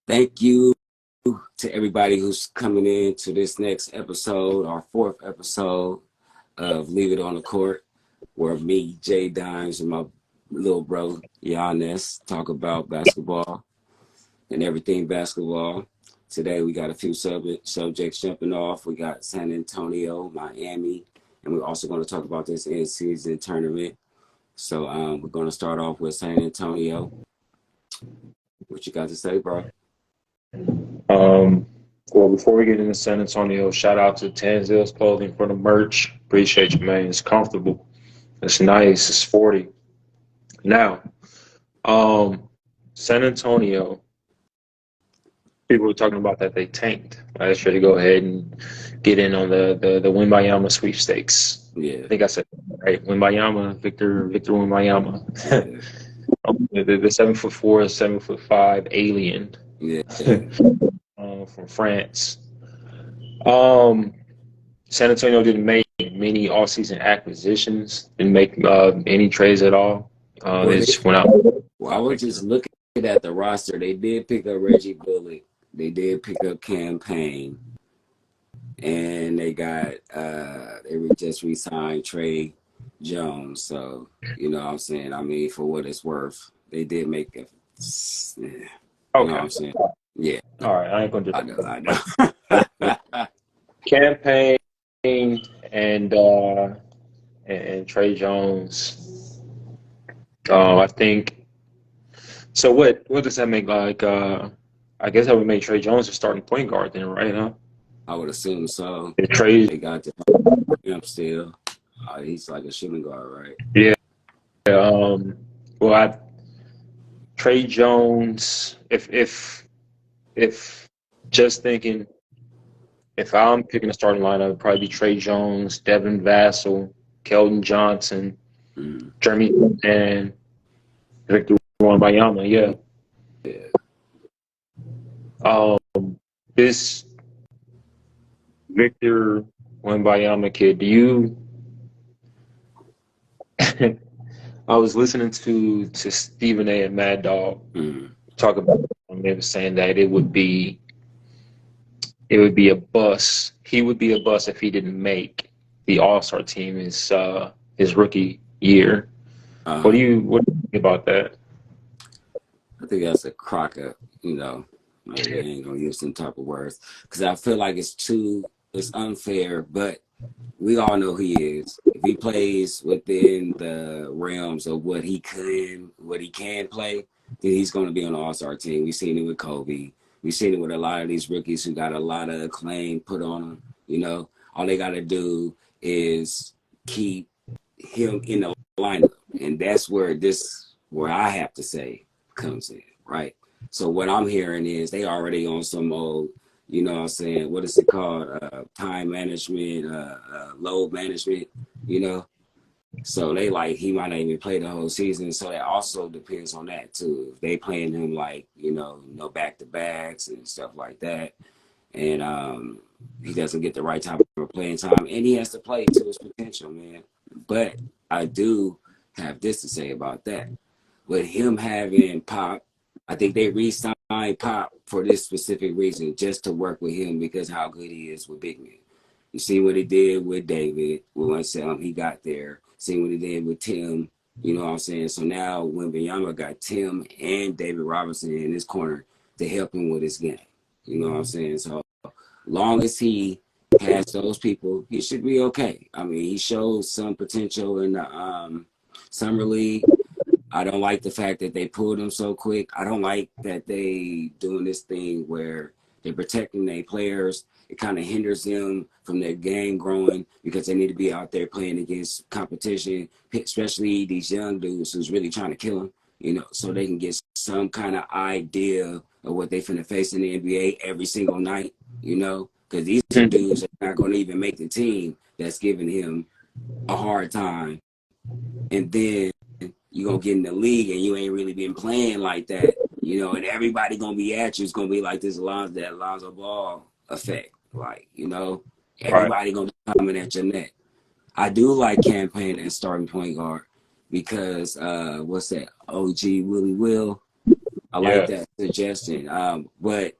Thank you to everybody who's coming in to this next episode, our fourth episode of Leave It on the Court, where me, Jay Dimes, and my little bro, Giannis, talk about basketball and everything basketball. Today, we got a few subjects jumping off. We got San Antonio, Miami, and we're also going to talk about this in-season tournament. So we're going to start off with San Antonio. What you got to say, bro? Well, before we get into San Antonio, shout out to Tanzil's Clothing for the merch. Appreciate you, man. It's comfortable. It's nice. It's 40. Now, San Antonio, people were talking about that they tanked. I should go ahead and get in on the Wimbayama sweepstakes. Yeah. I think I said that right. Wimbayama, Victor Wimbayama. the 7'4", 7'5" alien. Yeah. From France. San Antonio didn't make many offseason acquisitions, didn't make any trades at all. They just went out. Well, I was just looking at the roster. They did pick up Reggie Bullock. They did pick up Campaign. And they got, just re-signed Trey Jones. So, you know what I'm saying? I mean, for what it's worth, they did make it. Yeah. You know what I'm saying? Yeah. All right. I ain't going to do that. I know. Campaign and Trey Jones. I think. So what does that make? Like, I guess that would make Trey Jones a starting point guard then, right? Huh? I would assume so. Trey, they got him still. He's like a shooting guard, right? Yeah. Trey Jones. If just thinking, if I'm picking a starting lineup, it'd probably be Trey Jones, Devin Vassell, Keldon Johnson, Jeremy, and Victor Wembanyama. Yeah. This Victor Wembanyama kid, I was listening to Stephen A. and Mad Dog talk about it. They were saying that it would be a bust. He would be a bust if he didn't make the All-Star team his rookie year. What do you think about that? I think that's a crock up, you know. I ain't gonna use some type of words because I feel like it's unfair, but we all know who he is. If he plays within the realms of what he can play, then he's going to be on the All-Star team. We've seen it with Kobe. We've seen it with a lot of these rookies who got a lot of acclaim put on them. You know, all they got to do is keep him in the lineup, and that's where I have to say comes in, right? So what I'm hearing is they already on some old, you know what I'm saying, what is it called? Time management, load management, you know? So they he might not even play the whole season. So that also depends on that too. If they playing him back-to-backs and stuff like that, and he doesn't get the right type of playing time, and he has to play to his potential, man. But I do have this to say about that. With him having Pop, I think they re-signed Pop for this specific reason, just to work with him because how good he is with big men. You see what he did with David once he got there. See what he did with Tim. You know what I'm saying? So now when Wembanyama got Tim and David Robinson in his corner to help him with his game. You know what I'm saying? So long as he has those people, he should be okay. I mean, he showed some potential in the summer league. I don't like the fact that they pulled him so quick. I don't like that they doing this thing where they're protecting their players. It kind of hinders them from their game growing because they need to be out there playing against competition, especially these young dudes who's really trying to kill them, you know, so they can get some kind of idea of what they finna face in the NBA every single night, you know, because these are dudes that are not going to even make the team that's giving him a hard time. And then you're going to get in the league and you ain't really been playing like that, you know, and everybody going to be at you. It's going to be like this Lonzo Ball effect. Like, you know, everybody going to be coming at your neck. I do like Campaign as starting point guard because, what's that, OG Willie Will? I like Yeah. that suggestion. But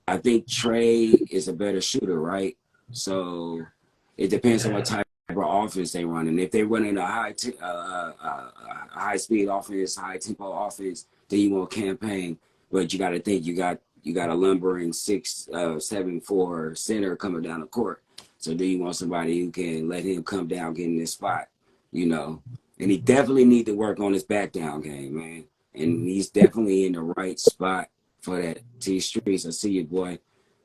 I think Trey is a better shooter, right? So it depends on what type of offense they run. And if they run in a high speed offense, high tempo offense, then you want campaign. But you got to think you got a lumbering 6'7" center coming down the court. So do you want somebody who can let him come down, get in this spot, you know? And he definitely need to work on his back down game, man. And he's definitely in the right spot for that. T Streets, I see you, boy.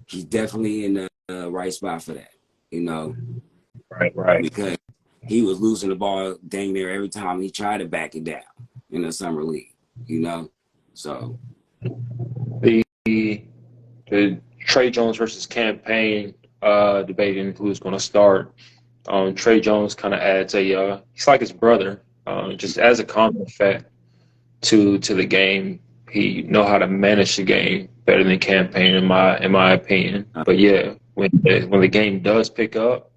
He's definitely in the right spot for that, you know, Right. because he was losing the ball dang near every time he tried to back it down in the summer league, you know. So The the Trey Jones versus campaign debating who's going to start. Trey Jones kind of adds he's like his brother, just as a common effect to the game. He know how to manage the game better than campaign in my opinion. But yeah, when the game does pick up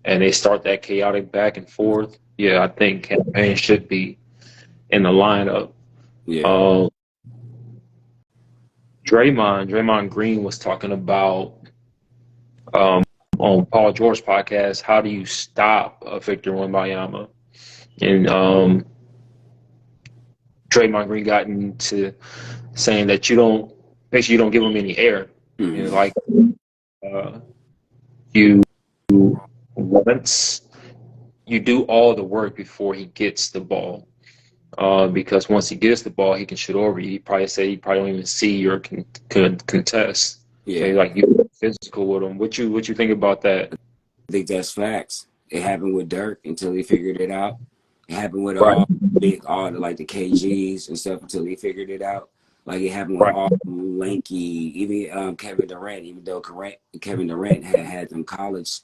and they start that chaotic back and forth, yeah, I think campaign should be in the lineup. yeah, Um, Draymond Green was talking about um, on Paul George podcast, how do you stop Victor Wembanyama? And Draymond Green got into saying that you don't give him any air. You know, mm-hmm. like you once you do all the work before he gets the ball. Because once he gets the ball, he can shoot over you. He probably don't even see or can contest. So Yeah. he's like you physical with him. What you think about that? I think that's facts. It happened with Dirk until he figured it out. It happened with Right, all the like the KGs and stuff until he figured it out. Like it happened with right, all lanky, even Kevin Durant. Even though Kevin Durant had them college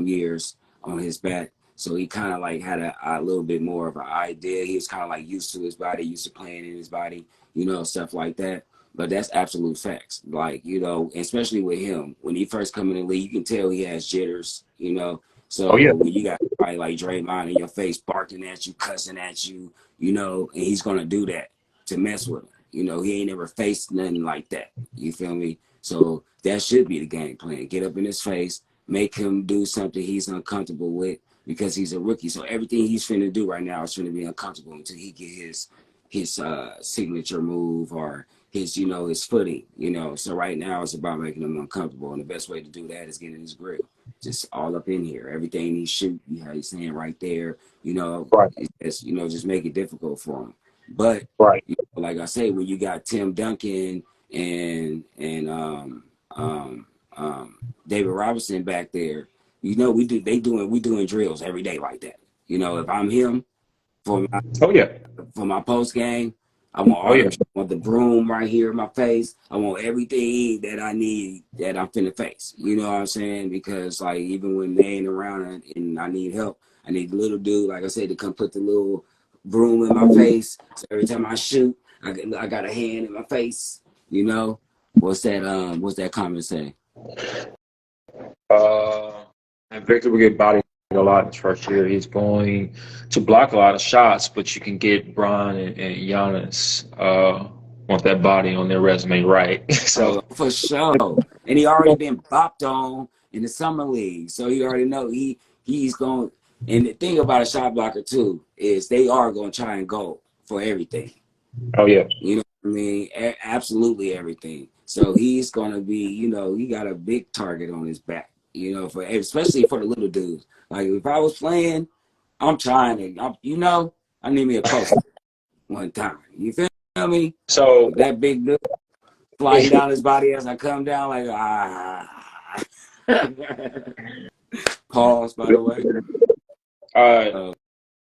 years on his back, so he kind of like had a little bit more of an idea. He was kind of like used to his body, used to playing in his body, you know, stuff like that. But that's absolute facts. Like, you know, especially with him, when he first come in the league, you can tell he has jitters, you know. oh yeah, So when you got somebody like Draymond in your face barking at you, cussing at you, you know, and he's gonna do that to mess with him. You know, he ain't ever faced nothing like that. You feel me? So that should be the game plan. Get up in his face, make him do something he's uncomfortable with because he's a rookie. So everything he's finna do right now is finna be uncomfortable until he get his signature move or his, you know, his footing, you know. So right now it's about making him uncomfortable. And the best way to do that is getting his grill. Just all up in here. Everything he shoot, you have his hand right there, you know, right, it's you know, just make it difficult for him. But right. you know, like I say, when you got Tim Duncan and David Robinson back there, you know, we doing drills every day like that. You know, if I'm him for Oh yeah, my post game. I want oh all yeah. them. I want the broom right here in my face. I want everything that I need that I'm finna face. You know what I'm saying? Because like even when they ain't around and I need help, I need the little dude, like I said, to come put the little broom in my face. So every time I shoot, I got a hand in my face. You know what's that? What's that comment say? Uh, and Victor will get bodied a lot in his first year. He's going to block a lot of shots, but you can get Bron and Giannis want that body on their resume, right? Oh, So for sure. And he already been bopped on in the summer league. So he already know he's going. And the thing about a shot blocker too is they are going to try and go for everything. oh yeah, You know what I mean? Absolutely everything. So he's going to be, you know, he got a big target on his back, you know, for especially for the little dudes. Like if I was playing, I'm trying to, you know, I need me a poster one time. You feel me? so With that big dude flying down his body as I come down, like ah. Pause, by the way. uh,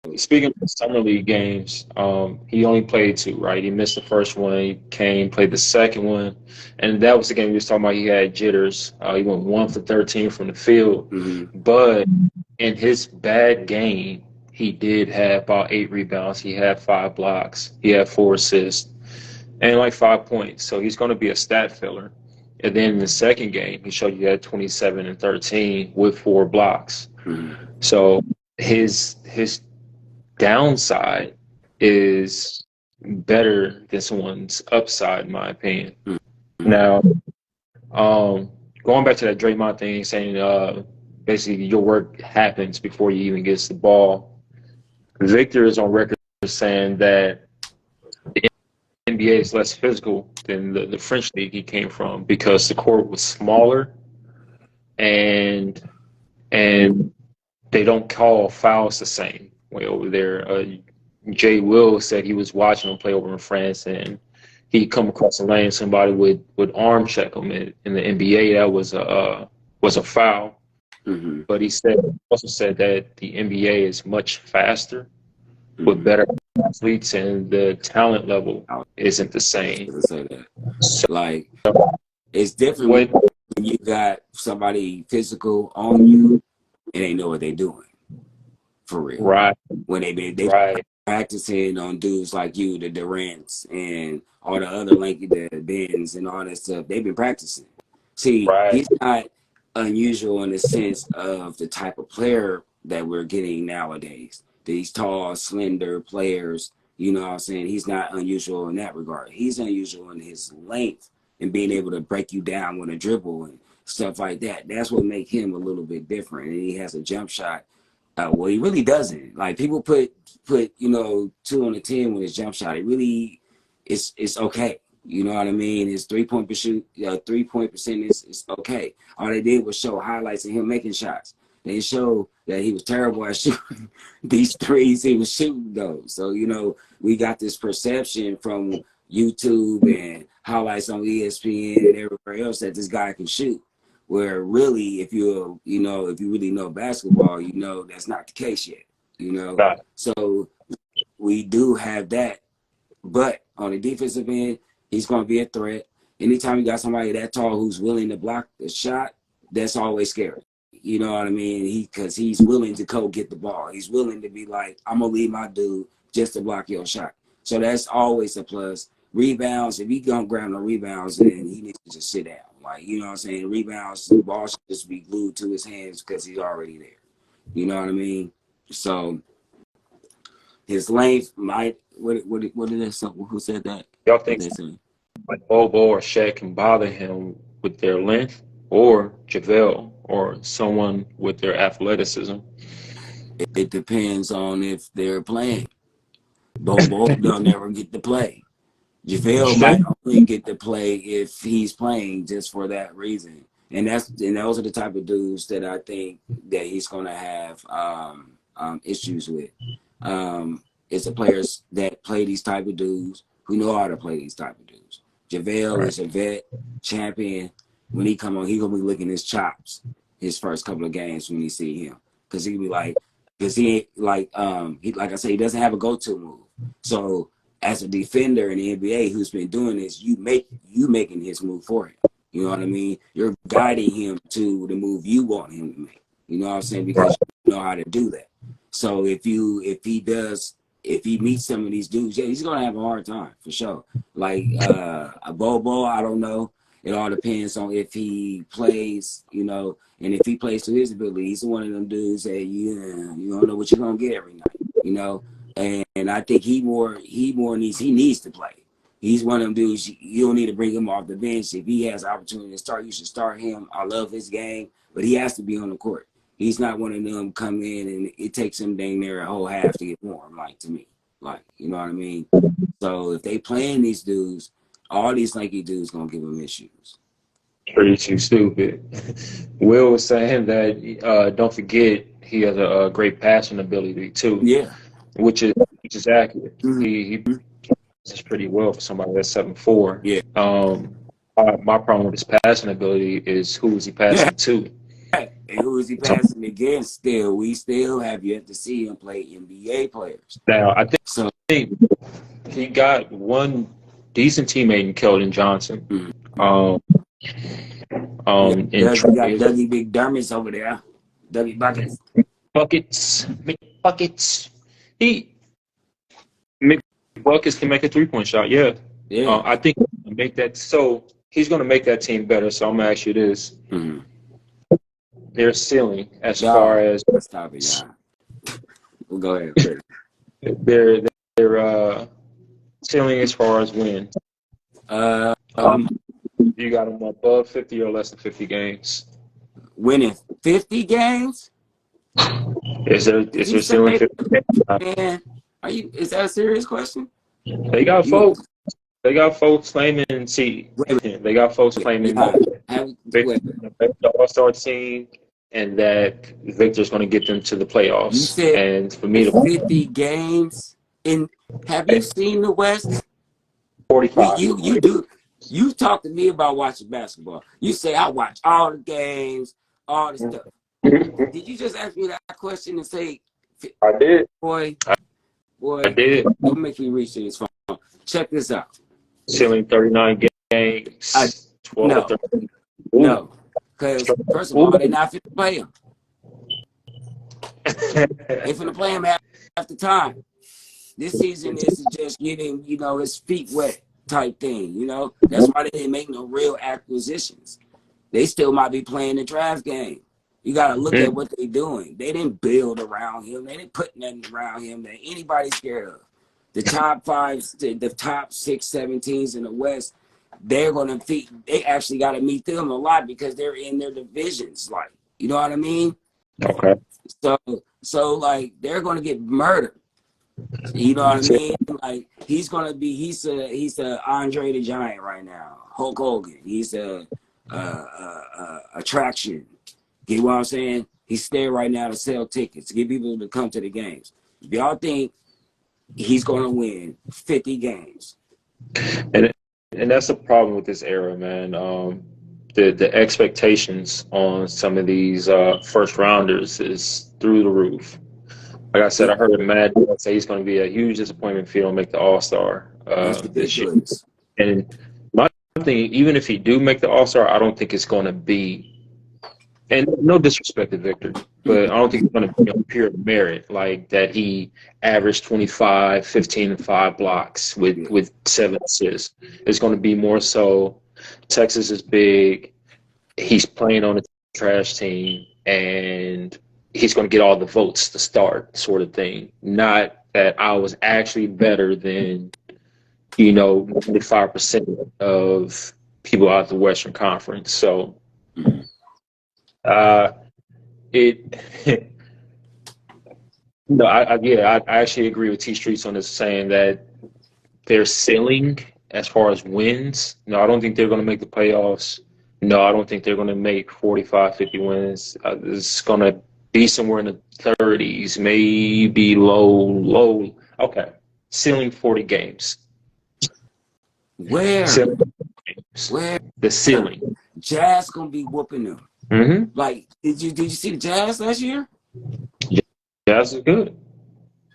Uh, speaking of summer league games, he only played two, right? He missed the first one. He came, played the second one, and that was the game we was talking about. He had jitters. He went 1 for 13 from the field, mm-hmm. but in his bad game, he did have about 8 rebounds. He had 5 blocks. He had 4 assists and like 5 points. So he's going to be a stat filler. And then in the second game, he showed you had 27 and 13 with 4 blocks. Mm-hmm. So his downside is better than someone's upside, in my opinion. Mm-hmm. Now, going back to that Draymond thing, saying basically your work happens before you even gets the ball. Victor is on record saying that the NBA is less physical than the French league he came from because the court was smaller and and they don't call fouls the same way over there. Jay Will said he was watching him play over in France, and he come across the lane, somebody would arm check him. In the NBA, that was a foul. Mm-hmm. But he also said that the NBA is much faster with Mm-hmm. better athletes, and the talent level I was isn't the same. gonna say that. So Like, it's different what? when you got somebody physical on you and they know what they're doing for real. Right, When they right, practicing on dudes like you, the Durants and all the other lanky the Bens and all that stuff, they've been practicing. See, right, he's not unusual in the sense of the type of player that we're getting nowadays. These tall, slender players, you know what I'm saying? He's not unusual in that regard. He's unusual in his length and being able to break you down with a dribble and stuff like that. That's what makes him a little bit different. And he has a jump shot. Well, he really doesn't. Like people put 2 on the 10 with his jump shot. It really it's okay. You know what I mean? His 3-point percentage is okay. All they did was show highlights of him making shots. They showed that he was terrible at shooting these threes he was shooting those. So, we got this perception from YouTube and highlights on ESPN and everywhere else that this guy can shoot. Where really, if if you really know basketball, that's not the case yet. right. So we do have that, but on the defensive end, he's going to be a threat. Anytime you got somebody that tall who's willing to block the shot, that's always scary. You know what I mean? Because he's willing to go get the ball. He's willing to be like, I'm gonna leave my dude just to block your shot. So that's always a plus. Rebounds, if he don't grab no rebounds, then he needs to just sit down. Like, you know what I'm saying? Rebounds, the ball should just be glued to his hands because he's already there. You know what I mean? So his length might. What did they say? Who said that? Y'all What think they say? like Bobo or Shaq can bother him with their length, or JaVale or someone with their athleticism? It depends on if they're playing. Bobo, they'll never get to play. JaVale might only get to play if he's playing just for that reason. And those are the type of dudes that I think that he's gonna have issues with. It's the players that play these type of dudes who know how to play these type of dudes. JaVale Right. is a vet, champion. When he come on, he gonna be licking his chops his first couple of games when he see him. Cause he be like, cause he ain't like like I say, he doesn't have a go-to move. So as a defender in the NBA who's been doing this, you making his move for him. You know what I mean? You're guiding him to the move you want him to make. You know what I'm saying? Because you know how to do that. So if he meets some of these dudes, yeah, he's gonna have a hard time for sure. Like a Bobo, I don't know. It all depends on if he plays, and if he plays to his ability. He's one of them dudes that you don't know what you're gonna get every night. And I think he needs to play. He's one of them dudes you don't need to bring him off the bench. If he has the opportunity to start, you should start him. I love his game, but he has to be on the court. He's not one of them come in and it takes him dang near a whole half to get warm, like to me. Like, you know what I mean? So if they playing these dudes, all these lanky dudes gonna give them issues. Pretty too stupid. Will was saying that don't forget he has a great passing ability too, Yeah. which is accurate. He Mm-hmm. passes pretty well for somebody that's 7'4". Yeah. My problem with his passing ability is who is he passing to? And who is he So passing against still? We still have yet to see him play NBA players. now I So think he got one decent teammate in Keldon Johnson. mm, Um, and you got Trey Dougie McDermott's over there. Dougie Buckets. buckets, buckets. He McBuckets can make a 3-point shot. Yeah, Yeah. I think he's gonna make that. So he's going to make that team better. So I'm gonna ask you this: Mm-hmm. their ceiling, as far Y'all, as stop it, y'all. We'll go ahead. their their ceiling as far as wins. Uh, You got them above 50 or less than 50 games. winning 50 games? Is there Did you say ceiling that, 50 games? man? Is that a serious question? They got You folks. They got folks claiming. See, wait, they got folks claiming yeah. that Wait. Victor's going to make the All-Star team, and that Victor's going to get them to the You playoffs. said And for me to 50 games. Have you seen the West? 45. You talk to me about watching basketball. You say I watch all the games, all the stuff. Did you just ask me that question and say, I did. boy, I did. don't make me reach to this phone. Check this out. Ceiling 39 games. 12 No, 13. no. Because, first of all, they're not fit to play him. They're finna play him half the time. This season is just getting, his feet wet type thing, That's why they didn't make no real acquisitions. They still might be playing the draft game. You got to look at what they're doing. They didn't build around him. They didn't put nothing around him that anybody's scared of. The top five, the top 6, 7 teams in the West, they're going to feed. They actually got to meet them a lot because they're in their divisions. Like, you know what I mean? Okay. So like, they're going to get murdered. You know what I mean? Like, he's a Andre the Giant right now. Hulk Hogan. He's a attraction. Get what I'm saying? He's there right now to sell tickets, to get people to come to the games. If y'all think he's going to win 50 games. And that's the problem with this era, man. The expectations on some of these first rounders is through the roof. Like I said, I heard Matt say he's going to be a huge disappointment if he don't make the All-Star That's this year. ridiculous. And my thing, even if he do make the All-Star, I don't think it's going to be. And no disrespect to Victor, but I don't think it's going to be on pure merit, like that he averaged 25, 15, and 5 blocks with 7 assists. It's going to be more so Texas is big. He's playing on a trash team, and he's going to get all the votes to start, sort of thing. Not that I was actually better than, 95% of people out the Western Conference. So, it. No, I actually agree with T Streets on this, saying that their ceiling as far as wins. No, I don't think they're going to make the playoffs. No, I don't think they're going to make 45, 50 wins. It's going to be somewhere in the 30s, maybe low. Okay, ceiling 40 games. Where? Ceiling 40 games. Where? The ceiling. Jazz going to be whooping them. Mm-hmm. Like, did you see the Jazz last year? Jazz is good.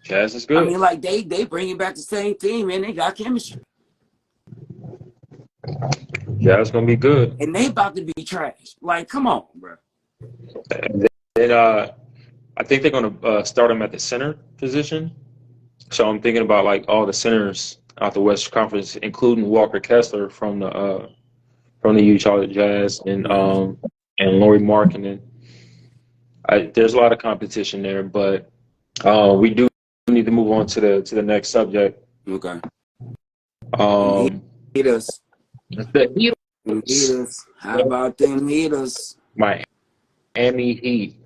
Jazz is good. I mean, like, they bringing back the same team, man. They got chemistry. Jazz gonna be good. And they about to be trash. Like, come on, bro. And then, I think they're gonna start him at the center position. So I'm thinking about like all the centers out the Western Conference, including Walker Kessler from the Utah Jazz and Laurie Markkinen. There's a lot of competition there, but we do need to move on to the next subject. Okay. Heaters. The Heaters. How about them Heaters? Miami Heat.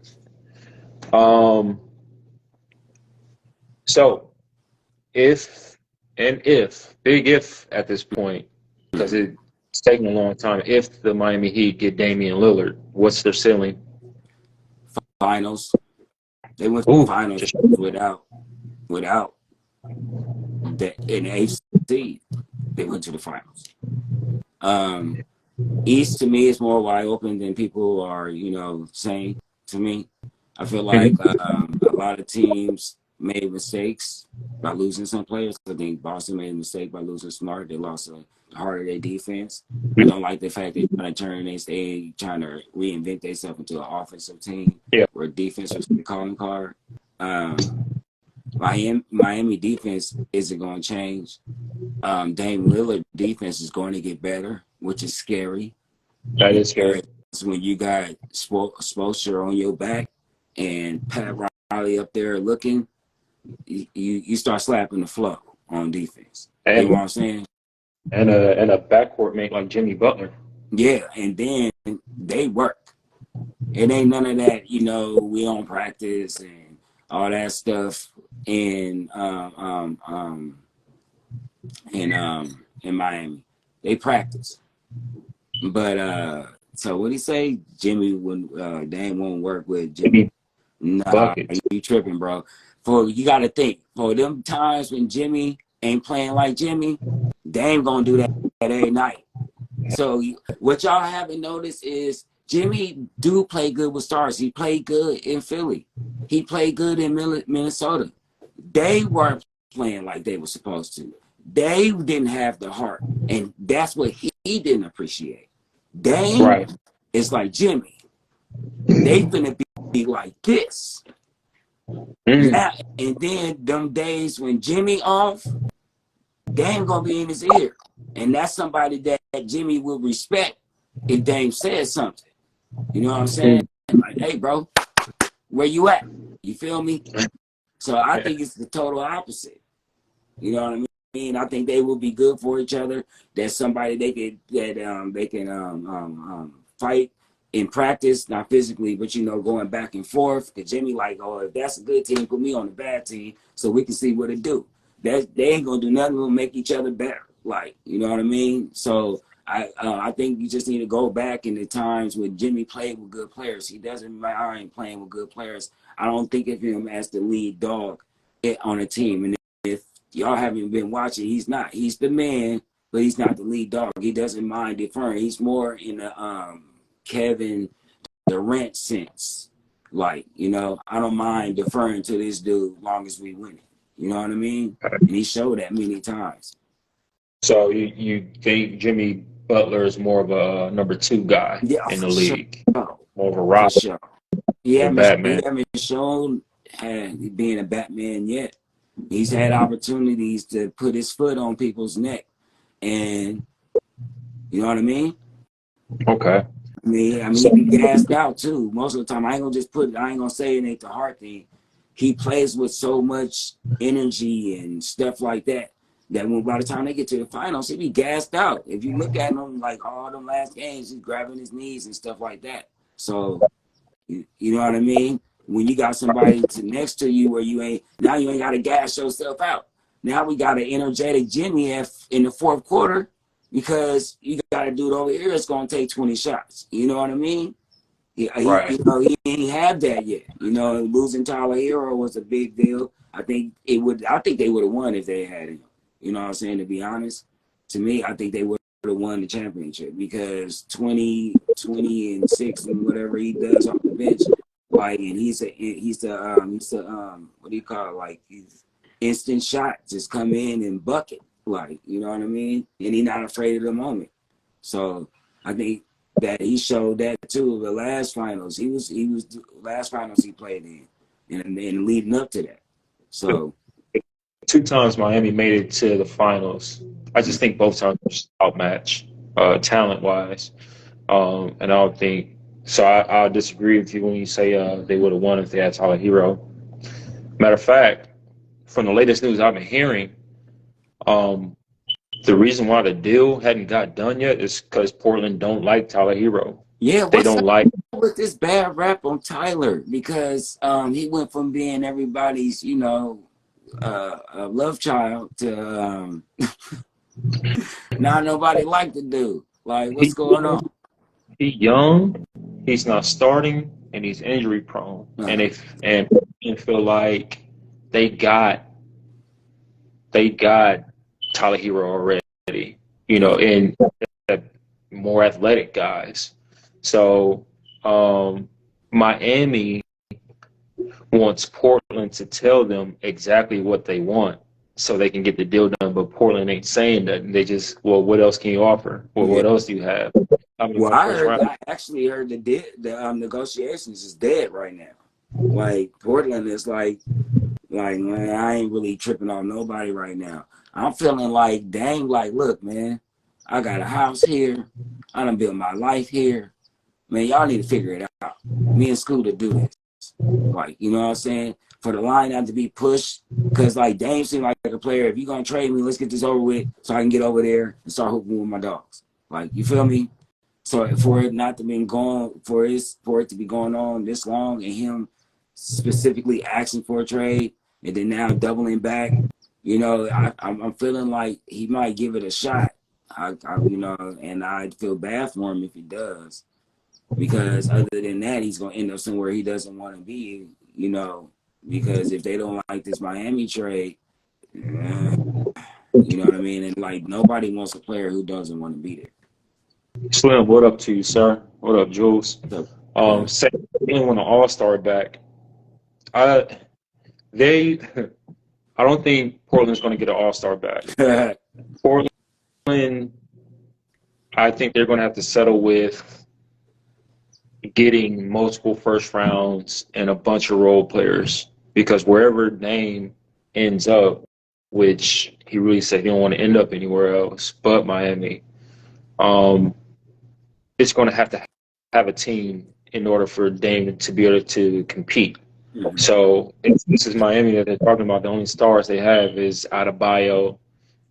So big if at this point, because it's taking a long time, if the Miami Heat get Damian Lillard, what's their ceiling? Finals. They went to the finals without an eighth seed. They went to the finals. East to me is more wide open than people are, saying to me. I feel like a lot of teams made mistakes by losing some players. I think Boston made a mistake by losing Smart. They lost the heart of their defense. I don't like the fact they're trying to reinvent themselves into an offensive team where defense was the calling card. Miami defense isn't going to change. Dame Lillard defense is going to get better, which is scary. That is scary. When you got Spoelstra on your back and Pat Riley up there looking, you start slapping the flow on defense. You know And what I'm saying? a backcourt mate like Jimmy Butler. Yeah, and then they work. It ain't none of that, you know, we don't practice and all that stuff in in Miami. They practice. But so what he say? Jimmy when Dame won't work with Jimmy. Jimmy Nah, buckets. you tripping, bro. For you gotta think, for them times when Jimmy ain't playing like Jimmy, Dame gonna do that every night. So what y'all haven't noticed is Jimmy do play good with stars. He played good in Philly. He played good in Minnesota. They weren't playing like they were supposed to. They didn't have the heart, and that's what he didn't appreciate. Dame Right. is like Jimmy. They finna be like this now. Mm. And then them days when Jimmy off, Dame gonna be in his ear, and that's somebody that Jimmy will respect if Dame says something. You know what I'm saying? Mm. Like, hey, bro, where you at? You feel me? So I think it's the total opposite. You know what I mean? I think they will be good for each other. There's somebody they can fight in practice, not physically, but you know, going back and forth. Cause Jimmy like, oh, if that's a good team, put me on the bad team so we can see what it do. That they ain't gonna do nothing to make each other better. Like, you know what I mean? So I think you just need to go back in the times when Jimmy played with good players. He doesn't mind playing with good players. I don't think of him as the lead dog on a team. And if y'all haven't been watching, he's not. He's the man, but he's not the lead dog. He doesn't mind deferring. He's more in the Kevin Durant sense. Like, you know, I don't mind deferring to this dude long as we win it. You know what I mean? And he showed that many times. So you think Jimmy Butler is more of a number two guy Yeah, in for the sure. league, more of a For Robin sure. or He Batman? haven't shown being a Batman yet. He's had opportunities to put his foot on people's neck. And you know what I mean? Okay. He So be gassed out too. Most of the time, I ain't gonna say it ain't the hard thing. He plays with so much energy and stuff like that, that when by the time they get to the finals, he be gassed out. If you look at him, like all them last games, he's grabbing his knees and stuff like that. So, you know what I mean? When you got somebody next to you where you ain't got to gas yourself out. Now we got an energetic Jimmy in the fourth quarter because you got to do it over here. It's going to take 20 shots. You know what I mean? right. He ain't have that yet. You know, losing Tyler Hero was a big deal. I think they would have won if they had him. You know what I'm saying? To be honest, to me, I think they would have won the championship because 20 and 6 and whatever he does off the bench, like, and he's the what do you call it? Like, he's instant shot, just come in and bucket, like, you know what I mean? And he's not afraid of the moment. So I think that he showed that too. The last finals, he was the last finals he played in, and leading up to that. So Two times Miami made it to the finals. I just think both times were outmatched, talent wise. And I don't think so. I'll disagree with you when you say they would have won if they had Tyler Hero. Matter of fact, from the latest news I've been hearing, um, the reason why the deal hadn't got done yet is because Portland don't like Tyler Hero. yeah, They what's don't up like. with this bad rap on Tyler? Because he went from being everybody's, you know, love child to not nobody like the dude. Like, what's He going on? he young, he's not starting, and he's injury prone. And Uh, if and feel like they got they got Tyler Hero already, uh, and more athletic guys. So Miami wants Portland to tell them exactly what they want so they can get the deal done. But Portland ain't saying that. They just, well, what else can you offer? Well, yeah. what else do you have? How many Well, more first round? I actually heard the negotiations is dead right now. Like Portland is like, man, I ain't really tripping on nobody right now. I'm feeling like, dang, like, look, man, I got a house here. I done built my life here. Man, y'all need to figure it out. Me and Scooter do this. Like, you know what I'm saying? for the line not to be pushed. Because, like, Dame seemed like a player, if you're going to trade me, let's get this over with so I can get over there and start hooping with my dogs. Like, you feel me? So for it not to be going, for it to be going on this long and him specifically asking for a trade and then now doubling back, you know, I'm feeling like he might give it a shot. You know, and I'd feel bad for him if he does, because other than that, he's gonna end up somewhere he doesn't want to be. You know, because if they don't like this Miami trade, you know what I mean, and like nobody wants a player who doesn't want to be there. Slim, what up to you, sir? What up, Jules? So, Second, they want an all-star back. I they I don't think Portland's going to get an all-star back. Portland, I think they're going to have to settle with getting multiple first rounds and a bunch of role players, because wherever Dame ends up, which he really said he don't want to end up anywhere else but Miami, it's going to have a team in order for Dame to be able to compete. Mm-hmm. So this is Miami that they're talking about. The only stars they have is Adebayo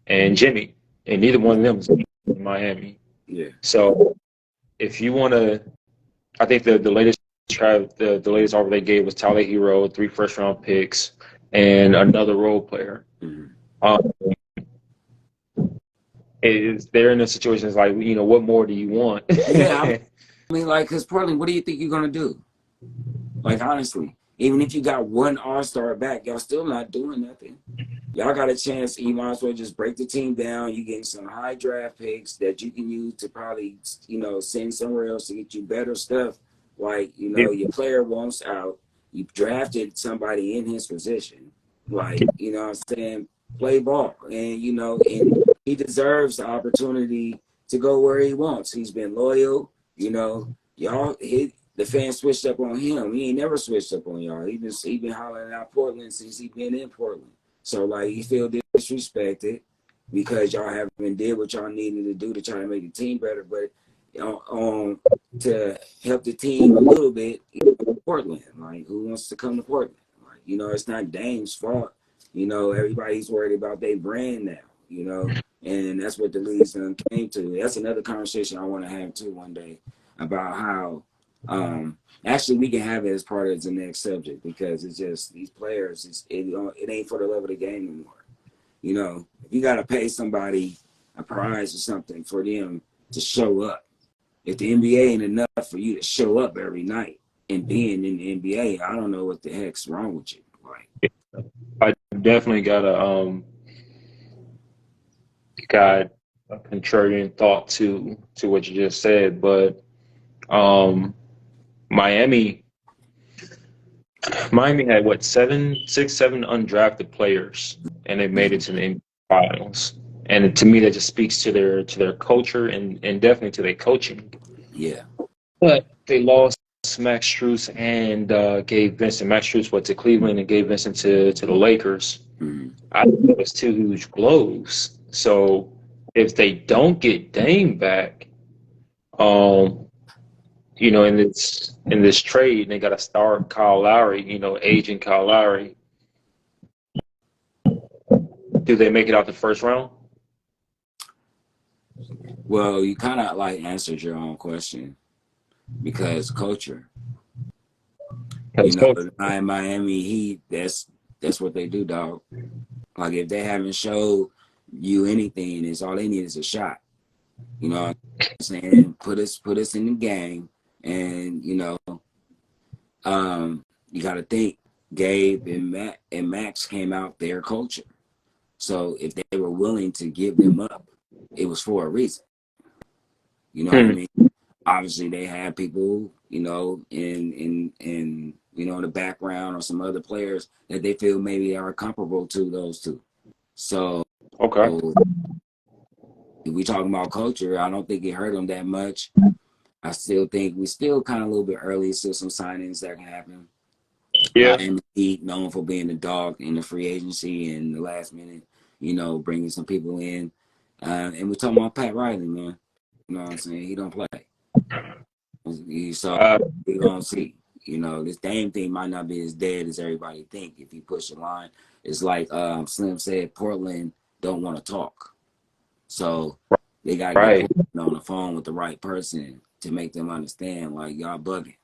and Jimmy, and neither one of them is in Miami. Yeah. So if you want to, I think the latest offer they gave was Tyler Hero, 3 first-round picks, and another role player. Mm-hmm. They're in a situation like, you know, what more do you want? Yeah, I mean, like, because Portland, what do you think you're going to do? Like, honestly, even if you got one all-star back, y'all still not doing nothing. Y'all got a chance. You might as well just break the team down. You getting some high draft picks that you can use to probably, you know, send somewhere else to get you better stuff. Like, you know, your player wants out. You drafted somebody in his position. Like, you know what I'm saying? Play ball. And, you know, and he deserves the opportunity to go where he wants. He's been loyal. You know, the fans switched up on him. He ain't never switched up on y'all. He been hollering out Portland since he been in Portland. So, like, he feel disrespected because y'all haven't did what y'all needed to do to try to make the team better. But, you know, to help the team a little bit, you know, Portland. Like, who wants to come to Portland? Like, you know, it's not Dame's fault. You know, everybody's worried about their brand now, you know. And that's what the league's came to. That's another conversation I want to have, too, one day about how actually we can have it as part of the next subject, because it's just these players, it ain't for the love of the game anymore. You know, if you got to pay somebody a prize or something for them to show up, if the NBA ain't enough for you to show up every night and being in the NBA, I don't know what the heck's wrong with you. Like, I definitely got a contrarian thought to what you just said, but Miami had what, 7 undrafted players, and they made it to the NBA finals. And to me, that just speaks to their culture and definitely to their coaching. Yeah. But they lost Max Strus and gave Vincent. Max Strus went to Cleveland and gave Vincent to the Lakers. Mm-hmm. I think it was 2 huge blows. So if they don't get Dame back, you know, in this trade, they got to start Kyle Lowry, you know, aging Kyle Lowry. Do they make it out the first round? Well, you kind of like answered your own question, because culture. You know, in Miami Heat, that's what they do, dog. Like, if they haven't showed you anything, it's all they need is a shot. You know what I'm saying? Put us in the game. And, you know, you got to think, Gabe and Max came out their culture. So if they were willing to give them up, it was for a reason. You know what I mean? Obviously, they had people, you know, in you know, in the background, or some other players that they feel maybe are comparable to those two. So, okay. If we talking about culture, I don't think it hurt them that much. I still think we still kind of a little bit early. Still some signings that can happen. Yeah. And Heat, known for being the dog in the free agency and the last minute, you know, bringing some people in. And we're talking about Pat Riley, man. You know what I'm saying? He don't play. So we're gonna see. You know, this Dame thing might not be as dead as everybody think if you push the line. It's like Slim said, Portland don't want to talk. So they got to get Right. Portland on the phone with the right person to make them understand, like, y'all bugging.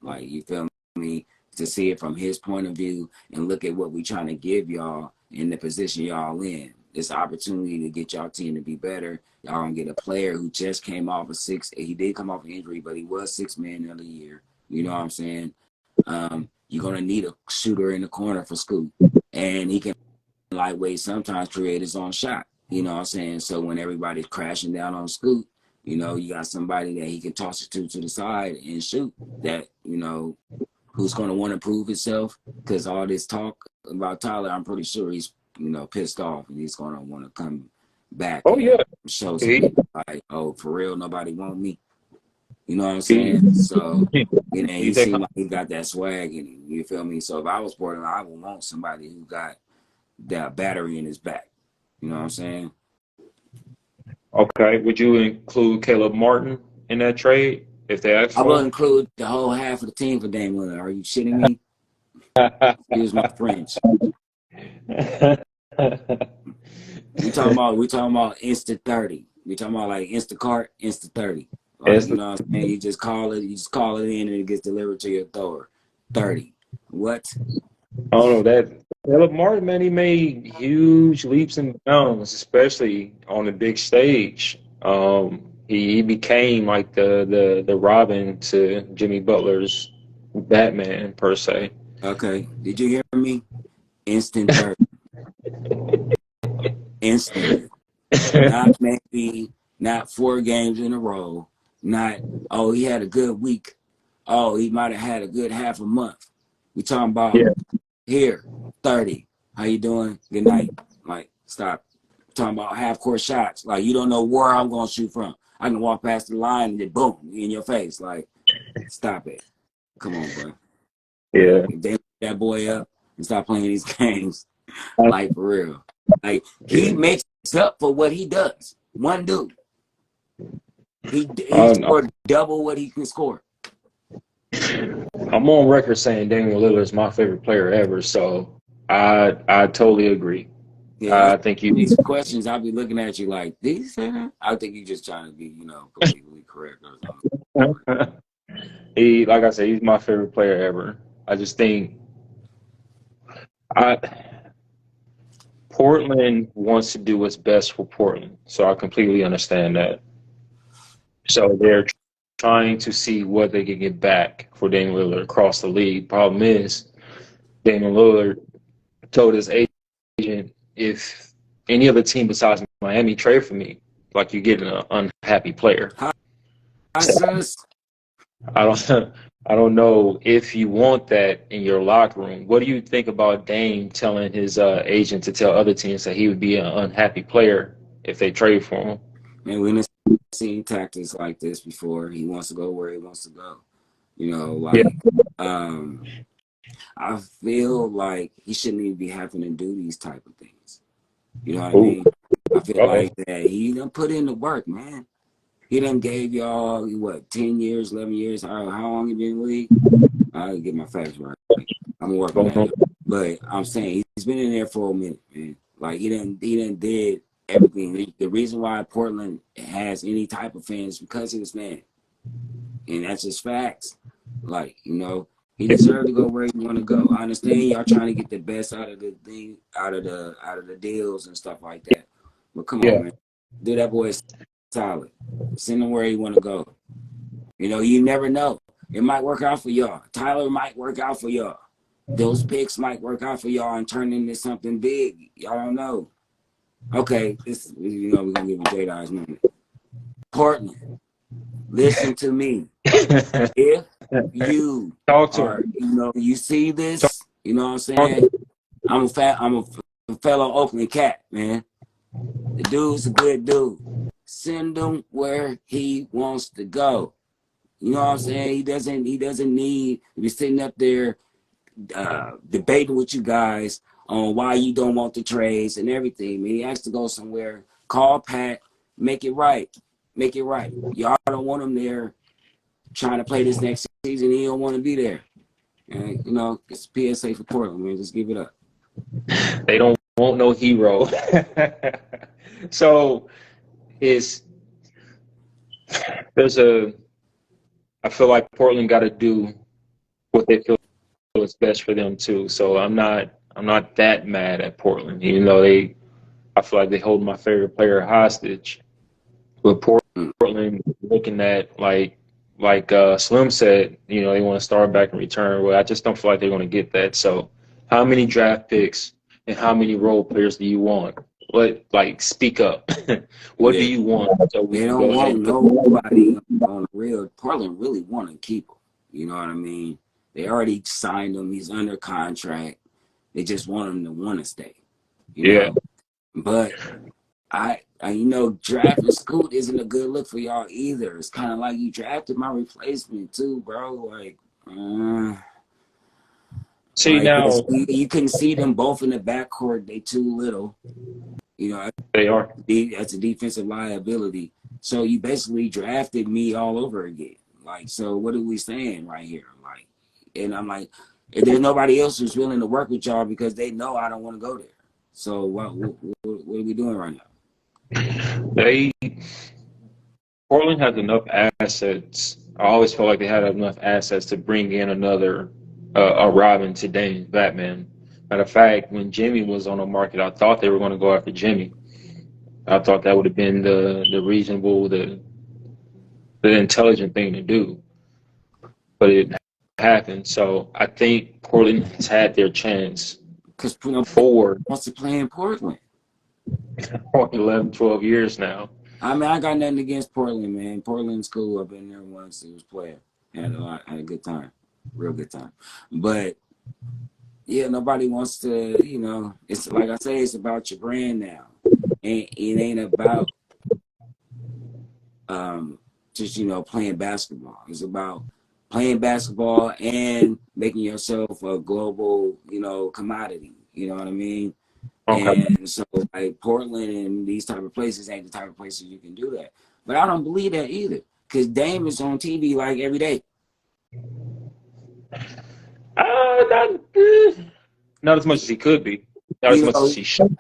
Like, you feel me? To see it from his point of view and look at what we trying to give y'all in the position y'all in. This opportunity to get y'all team to be better. Y'all gonna get a player who just came off a six. He did come off an injury, but he was 6 man of the year. You know what I'm saying? You're gonna need a shooter in the corner for Scoot, and he can lightweight sometimes create his own shot. You know what I'm saying? So when everybody's crashing down on Scoot, you know, you got somebody that he can toss it to the side and shoot. That, you know, who's going to want to prove himself, because all this talk about Tyler, I'm pretty sure he's, you know, pissed off, and he's going to want to come back Oh yeah. and show some He, people like, oh, for real, nobody want me. You know what I'm he, saying? So, you know, he he think seemed like he got that swag in him. You feel me? So if I was Portland, I would want somebody who got that battery in his back. You know what I'm saying? okay. Would you include Caleb Martin in that trade if they asked I will for include the whole half of the team for Dame Lillard. Are you shitting me? Excuse my French. him? We talking about instant 30. We talking about like Instacart, instant 30. Like, It's you know what I'm saying? You just call it in and it gets delivered to your door. 30. What? I don't know that Caleb Martin, man, he made huge leaps and bounds, especially on the big stage. He became like the Robin to Jimmy Butler's Batman per se. Okay. Did you hear me? Instant 30. Instantly. Not maybe, not 4 games in a row. Not, oh, he had a good week. Oh, he might have had a good half a month. We talking about Yeah. here, 30. How you doing? Good night. Like, stop. Talking about half court shots. Like, you don't know where I'm gonna shoot from. I can walk past the line and then boom, in your face. Like, stop it. Come on, bro. Like, Yeah. if they let that boy up and stop playing these games, like for real. Like, he Yeah. makes up for what he does. One dude. He I'm, scored double what he can score. I'm on record saying Damian Lillard is my favorite player ever, so I totally agree. Yeah, I think you these questions, I'll be looking at you like, did he say that? I think you just trying to be, you know, politically correct or something. he like I said, he's my favorite player ever. I just think I Portland wants to do what's best for Portland, so I completely understand that. So they're trying to see what they can get back for Damian Lillard across the league. Problem is, Damian Lillard told his agent, if any other team besides Miami trade for me, like you're getting an unhappy player. Hi, So sis. I don't I don't know if you want that in your locker room. What do you think about Dame telling his agent to tell other teams that he would be an unhappy player if they trade for him? Man, we've seen tactics like this before. He wants to go where he wants to go. You know, Yeah. like, I feel like he shouldn't even be having to do these type of things. You know what I Ooh. mean? I feel Uh-oh. like that he done put in the work, man. He done gave y'all, what, 10 years, 11 years? How long he been in the league? I'll get my facts right. I'm gonna work on Don't that. know. But I'm saying he's been in there for a minute, man. Like he done did everything. The reason why Portland has any type of fans is because of this man. And that's just facts. Like, you know, he deserved to go where he want to go. I understand y'all trying to get the best out of the thing, out of the deals and stuff like that. But come on, Yeah. man, do that boy solid. Send him where he want to go. You know, you never know. It might work out for y'all. Tyler might work out for y'all. Those picks might work out for y'all and turn into something big. Y'all don't know. Okay, this, you know, we're gonna give him J-Dog's moment. Portland, listen to me. If you Talk to are, him. you know, you see this, you know what I'm saying? I'm a fellow Oakland cat, man. The dude's a good dude. Send him where he wants to go. You know what I'm saying? He doesn't need to be sitting up there debating with you guys on why you don't want the trades and everything. Man, he has to go somewhere. Call Pat, make it right. Make it right. Y'all don't want him there trying to play this next season. He don't want to be there. And you know, it's PSA for Portland, man. Just give it up. They don't want no hero. So is there's a I feel like Portland got to do what they feel is best for them too. So I'm not that mad at Portland, even though I feel like they hold my favorite player hostage. But Mm. Portland looking at Slim said, they want to start back in return. Well, I just don't feel like they're going to get that. So how many draft picks and how many role players do you want? Speak up. What do Yeah, you want so we they can don't go ahead want and put nobody on the real. Portland really want to keep him. You know what I mean? They already signed him. He's under contract. They just want him to want to stay. You Yeah. know, but drafting Scoot isn't a good look for y'all either. It's kind of like you drafted my replacement too, bro. See now You can see them both in the backcourt. They too little. You know, they are. that's a defensive liability. So you basically drafted me all over again. Like, so what are we saying right here? Like, and I'm like, if there's nobody else who's willing to work with y'all because they know I don't want to go there. So what are we doing right now? They Portland has enough assets. I always felt like they had enough assets to bring in another a Robin to Dame's Batman. Matter of fact, when Jimmy was on the market, I thought they were going to go after Jimmy. I thought that would have been the reasonable, the intelligent thing to do, but it happened. So I think Portland has had their chance Because nobody for wants to play in Portland. 11, 12 years now. I mean, I got nothing against Portland, man. Portland's cool. I've been there once. It was playing. Had a good time. Real good time. But yeah, nobody wants to, it's like I say, it's about your brand now. And it ain't about just, playing basketball. It's about playing basketball and making yourself a global, commodity. You know what I mean? Okay. And so like Portland and these type of places ain't the type of places you can do that. But I don't believe that either. Because Dame is on TV like every day. Not as much as he could be. Not as You much as know, he should.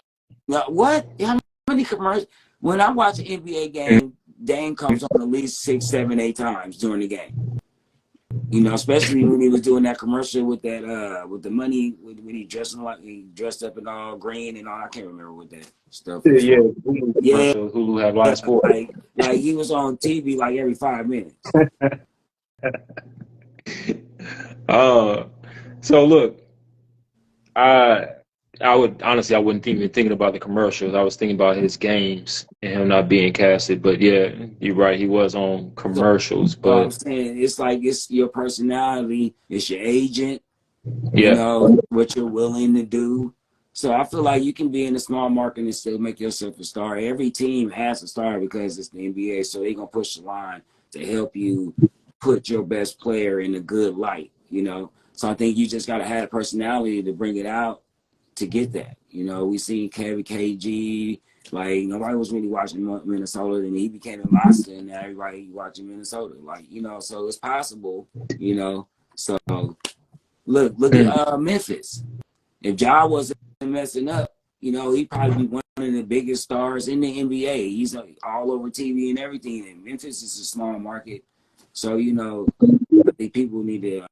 what? How many commercials? When I watch an NBA game, Dame comes on at least 6, 7, 8 times during the game. Especially when he was doing that commercial with that with the money when he dressed up in all green and all. I can't remember what that stuff was Yeah, for. Hulu Yeah, commercial. Hulu have live sport. like he was on TV like every 5 minutes. uh, so look, I I wouldn't even thinking about the commercials. I was thinking about his games and him not being casted. But yeah, you're right. He was on So, commercials. so I'm But saying it's like it's your personality, it's your agent, yeah, what you're willing to do. So I feel like you can be in a small market and still make yourself a star. Every team has a star because it's the NBA, so they're gonna push the line to help you put your best player in a good light. So I think you just gotta have personality to bring it out to get that. We seen Kevin KG, like nobody was really watching Minnesota, and he became a monster, and now everybody watching Minnesota. So it's possible. So look mm, at Memphis. If Ja wasn't messing up, he'd probably be one of the biggest stars in the NBA. He's all over TV and everything. And Memphis is a small market, so I think people need to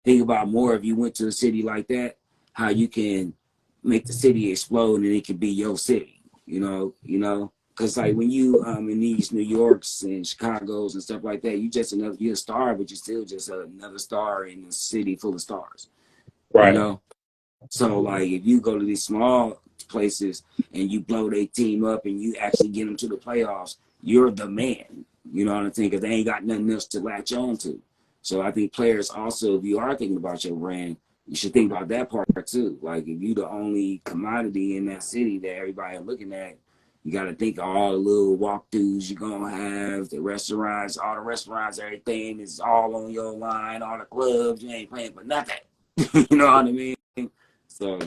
think about more. If you went to a city like that, how you can make the city explode and it can be your city. Because like when you in these New Yorks and Chicago's and stuff like that, you're a star, but you're still just another star in a city full of stars. You right. know, so like if you go to these small places and you blow their team up and you actually get them to the playoffs, you're the man. You know what I'm saying? Because they ain't got nothing else to latch on to. So I think players also, if you are thinking about your brand, you should think about that part too. Like if you the only commodity in that city that everybody looking at, you got to think of all the little walkthroughs you're gonna have, all the restaurants, everything is all on your line, all the clubs, you ain't paying for nothing. You know what I mean? So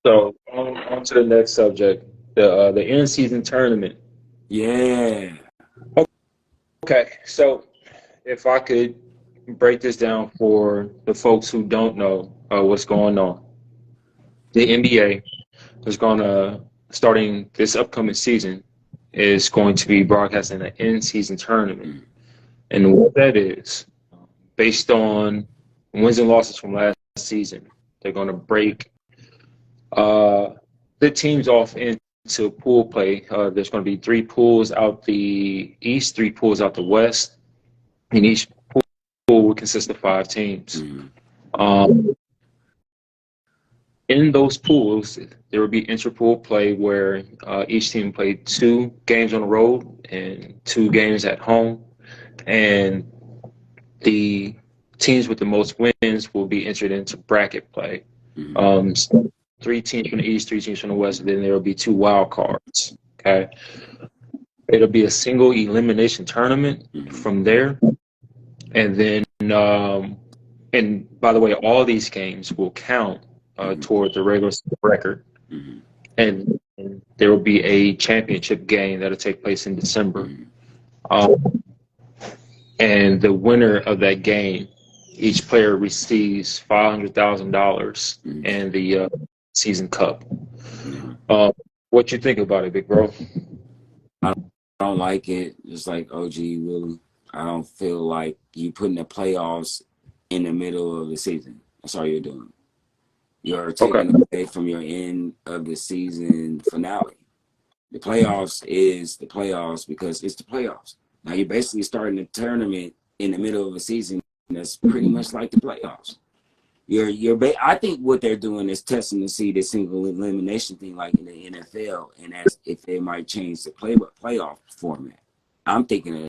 So on to the next subject, the end season tournament. yeah, Okay, so if I could break this down for the folks who don't know what's going on. The NBA is going to, starting this upcoming season, is going to be broadcasting an in-season tournament. And what that is, based on wins and losses from last season, they're going to break the teams off into pool play. There's going to be 3 pools out the East, 3 pools out the West, and each pool will consist of 5 teams. In those pools, there will be inter-pool play where each team played 2 games on the road and 2 games at home, and the teams with the most wins will be entered into bracket play. So 3 teams from the East, 3 teams from the West, and then there will be 2 wild cards. Okay, it'll be a single elimination tournament from there, and then and by the way, all these games will count toward the regular record, and there will be a championship game that'll take place in December. And the winner of that game, each player receives $500,000 and the season cup. What you think about it, big bro? I don't like it. Just like OG Willie, I don't feel like you putting the playoffs in the middle of the season. That's all you're doing. You're taking away from your end of the season finale. The playoffs is the playoffs because it's the playoffs. Now you're basically starting a tournament in the middle of a season that's pretty much like the playoffs. I think what they're doing is testing to see the single elimination thing like in the NFL, and as if they might change the playoff format. I'm thinking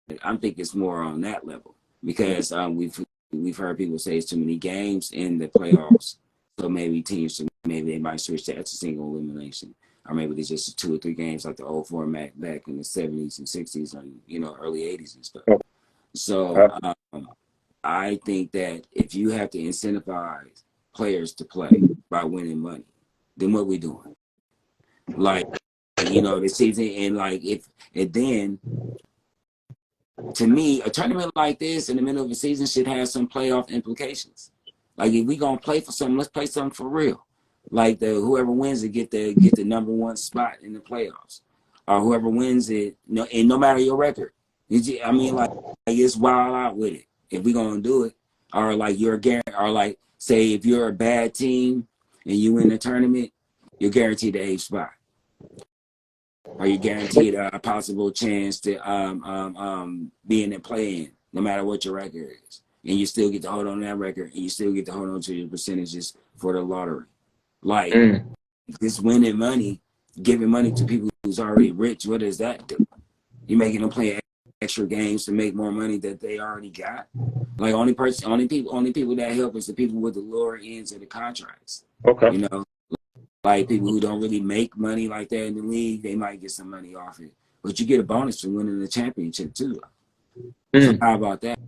it's more on that level because we've heard people say it's too many games in the playoffs, so maybe they might switch that to single elimination. Or maybe there's just 2 or 3 games like the old format back in the 70s and 60s and, early 80s and stuff. So I think that if you have to incentivize players to play by winning money, then what we doing? Like, the season, and then, to me, a tournament like this in the middle of the season should have some playoff implications. Like, if we going to play for something, let's play something for real. Like whoever wins it get the number 1 spot in the playoffs, or whoever wins it, and no matter your record, I mean, like it's wild out with it. If we gonna do it, or like say if you're a bad team and you win the tournament, you're guaranteed the 8th spot, or you're guaranteed a possible chance to be in the play-in, no matter what your record is, and you still get to hold on to that record, and you still get to hold on to your percentages for the lottery. Like, this winning money, giving money to people who's already rich, what does that do? You're making them play extra games to make more money that they already got. Like, only people that help is the people with the lower ends of the contracts. Okay. Like people who don't really make money like that in the league, they might get some money off it. But you get a bonus for winning the championship too. So how about that?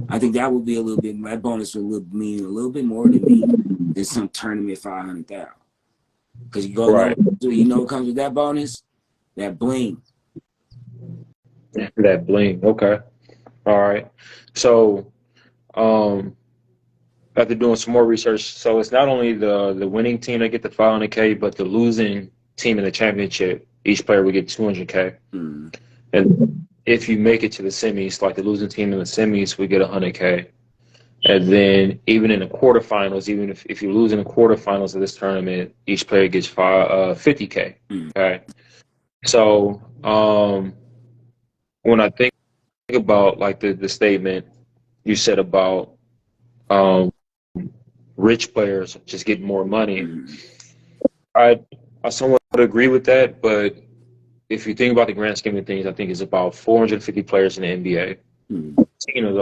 I think that would be that bonus would mean a little bit more to me than some tournament 500,000. Because what comes with that bonus? That bling. That bling. Okay. All right. So, after doing some more research, so it's not only the winning team that get the 500K, but the losing team in the championship, each player would get 200K. And if you make it to the semis, like the losing team in the semis, we get 100K. And then even in the quarterfinals, even if you lose in the quarterfinals of this tournament, each player gets 50K. Okay. So when I think about like the statement you said about rich players just getting more money, I somewhat agree with that. But if you think about the grand scheme of things, I think it's about 450 players in the NBA. 15 of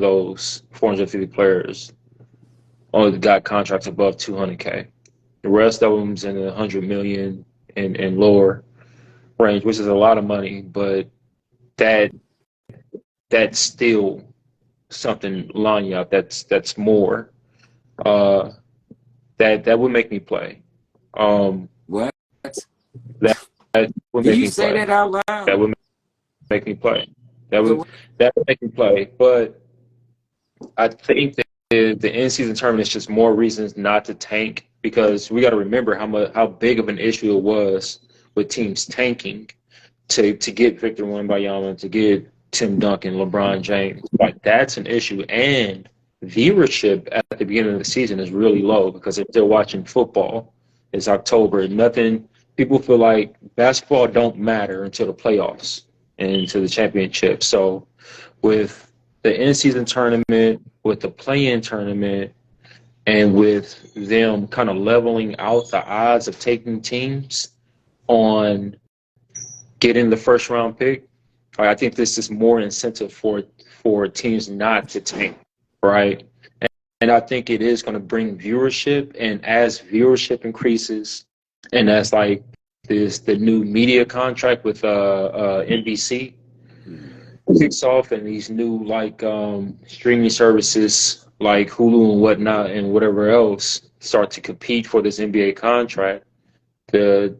those 450 players only got contracts above 200K. The rest of them's in the 100 million and lower range, which is a lot of money, but that's still something, Lanya, that's more. That would make me play. What? That would Did make you me say play. that out loud? That would make me play. So That would make me play. But I think that the in season tournament is just more reasons not to tank, because we got to remember how big of an issue it was with teams tanking to get Victor Wembanyama, to get Tim Duncan, LeBron James. Like, that's an issue. And viewership at the beginning of the season is really low because they're still watching football. It's October. Nothing. People feel like basketball don't matter until the playoffs and into the championship. So with the in-season tournament, with the play-in tournament, and with them kind of leveling out the odds of taking teams on getting the first round pick, I think this is more incentive for teams not to tank, right? And I think it is going to bring viewership, and as viewership increases, and as like the new media contract with NBC kicks off, and these new like streaming services like Hulu and whatnot and whatever else start to compete for this NBA contract, the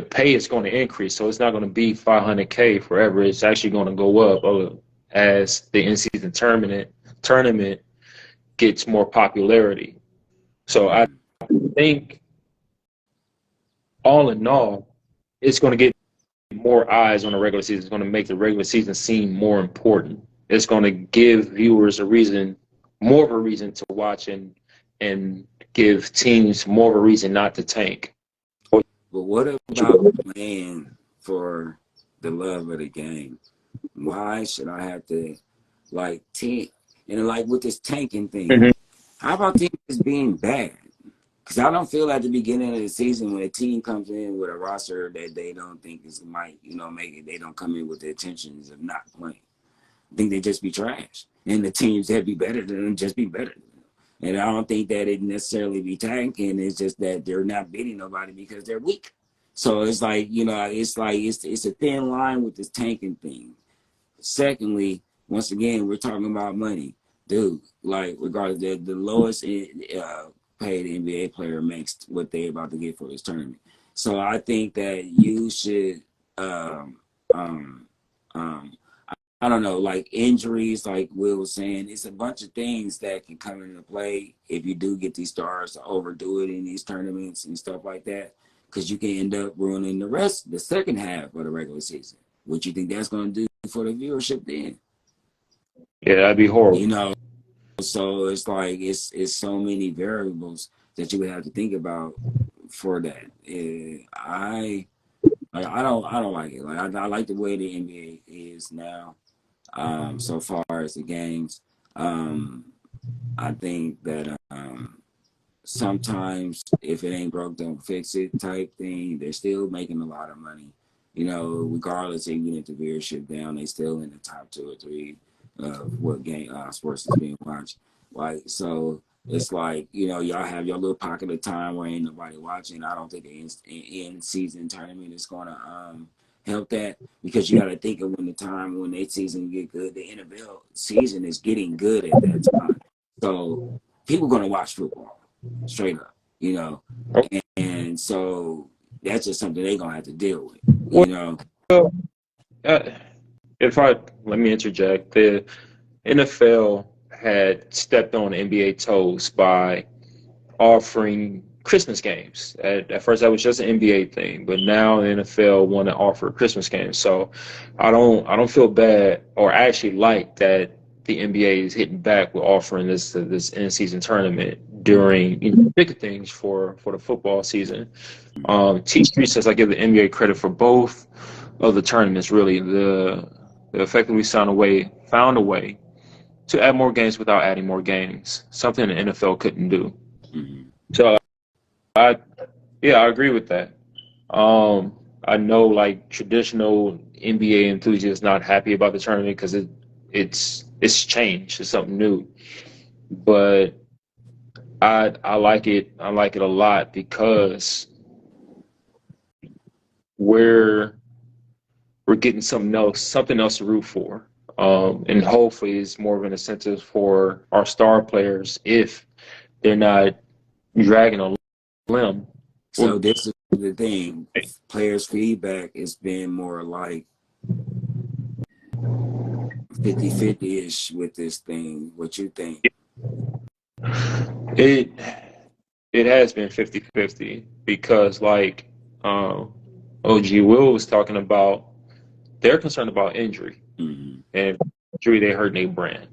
pay is going to increase. So it's not going to be $500K forever. It's actually going to go up as the in-season tournament gets more popularity. So I think, all in all, it's going to get more eyes on the regular season. It's going to make the regular season seem more important. It's going to give viewers more of a reason to watch, and give teams more of a reason not to tank. but what about playing for the love of the game? Why should I have to like team and like with this tanking thing? Mm-hmm. How about teams just being bad? Because I don't feel at the beginning of the season when a team comes in with a roster that they don't think is might make it, they don't come in with the intentions of not playing. I think they just be trash, and the teams that be better than them just be better than them. And I don't think that it necessarily be tanking. It's just that they're not beating nobody because they're weak. So it's like it's a thin line with this tanking thing. Secondly, once again, we're talking about money, dude. Like regardless, the lowest paid NBA player makes what they're about to get for this tournament. So I think that you should um, um, um, I don't know, like injuries, like Will was saying, it's a bunch of things that can come into play if you do get these stars to overdo it in these tournaments and stuff like that, because you can end up ruining the second half of the regular season. What you think that's going to do for the viewership then? Yeah, that'd be horrible. You know, so it's like it's so many variables that you would have to think about for that. I don't like it. Like I like the way the NBA is now. So far as the games, I think that sometimes if it ain't broke, don't fix it type thing. They're still making a lot of money, regardless. Even if the viewership down, they still in the top 2 or 3 of what game sports is being watched. Like so, it's like y'all have your little pocket of time where ain't nobody watching. I don't think the in season tournament is gonna help that, because you got to think of when their season get good. The NFL season is getting good at that time, so people gonna watch football straight up, and so that's just something they're gonna have to deal with. Well, uh, if I let me interject, the NFL had stepped on NBA toes by offering Christmas games. At first, that was just an NBA thing, but now the NFL want to offer Christmas games. So I don't feel bad, or I actually like that the NBA is hitting back with offering this in season tournament during bigger things for the football season. T Street says I give the NBA credit for both of the tournaments. Really, the effectively found a way to add more games without adding more games, something the NFL couldn't do. Mm-hmm. So I agree with that. I know like traditional NBA enthusiasts not happy about the tournament because it's changed. It's something new. But I like it. I like it a lot because we're getting something else to root for. And hopefully it's more of an incentive for our star players if they're not dragging a limb. So this is the thing. Players' feedback has been more like 50-50-ish with this thing. What you think? It it has been 50-50 because like OG Will was talking about, they're concerned about injury. Mm-hmm. And injury, they hurt their brand.